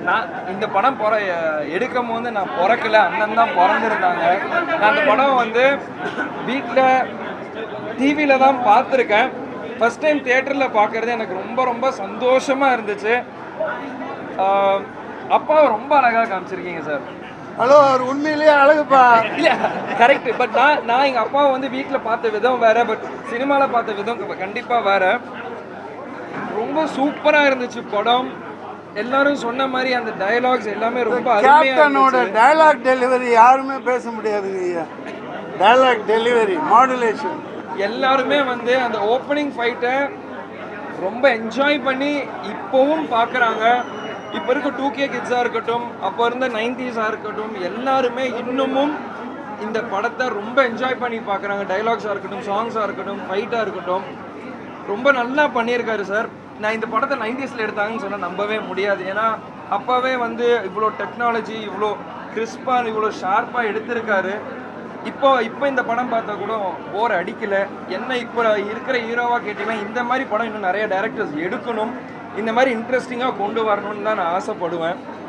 நான் இந்த படம் எடுக்கும் போது நான் பிறக்கல, அண்ணன் தான் பிறந்திருந்தாங்க. நான் அந்த படம் வந்து வீட்டில் டிவியில் தான் பார்த்துருக்கேன். ஃபஸ்ட் டைம் தியேட்டரில் பார்க்குறது எனக்கு ரொம்ப ரொம்ப சந்தோஷமாக இருந்துச்சு. அப்பாவை ரொம்ப அழகாக காமிச்சிருக்கீங்க சார். ஹலோ, அவர் உண்மையிலேயே அழகுப்பா. இல்லை, கரெக்ட். பட் நான் எங்கள் அப்பாவை வந்து வீட்டில் பார்த்த விதம் வேறு, பட் சினிமாவில் பார்த்த விதம் கண்டிப்பாக வேறு. ரொம்ப சூப்பராக இருந்துச்சு படம். எல்லாரும் சொன்ன மாதிரி அந்த டயலாக்ஸ் எல்லாமே ரொம்ப கேப்டனோட டயலாக் டெலிவரி யாருமே பேச முடியாதுங்க ஐயா. டயலாக் டெலிவரி, மாடுலேஷன் எல்லாருமே வந்து அந்த ஓப்பனிங் ஃபைட்டை ரொம்ப என்ஜாய் பண்ணி இப்போவும் பார்க்குறாங்க. இப்போ இருக்க 2K கிட்ஸாக இருக்கட்டும், அப்போ இருந்த 90s இருக்கட்டும், எல்லாருமே இன்னமும் இந்த படத்தை ரொம்ப என்ஜாய் பண்ணி பார்க்குறாங்க. டைலாக்ஸாக இருக்கட்டும், சாங்ஸாக இருக்கட்டும், ஃபைட்டாக இருக்கட்டும், ரொம்ப நல்லா பண்ணியிருக்காரு சார். நான் இந்த படத்தை 90s எடுத்தாங்கன்னு சொன்னால் நம்பவே முடியாது. ஏன்னா அப்போவே வந்து இவ்வளோ டெக்னாலஜி, இவ்வளோ கிறிஸ்பாக, இவ்வளோ ஷார்ப்பாக எடுத்திருக்காரு. இப்போ இந்த படம் பார்த்தா கூட போர் அடிக்கலை. என்ன இப்போ இருக்கிற ஹீரோவாக கேட்டிங்கன்னா இந்த மாதிரி படம் இன்னும் நிறைய டைரக்டர்ஸ் எடுக்கணும், இந்த மாதிரி இன்ட்ரெஸ்டிங்காக கொண்டு வரணும்னு தான் நான் ஆசைப்படுவேன்.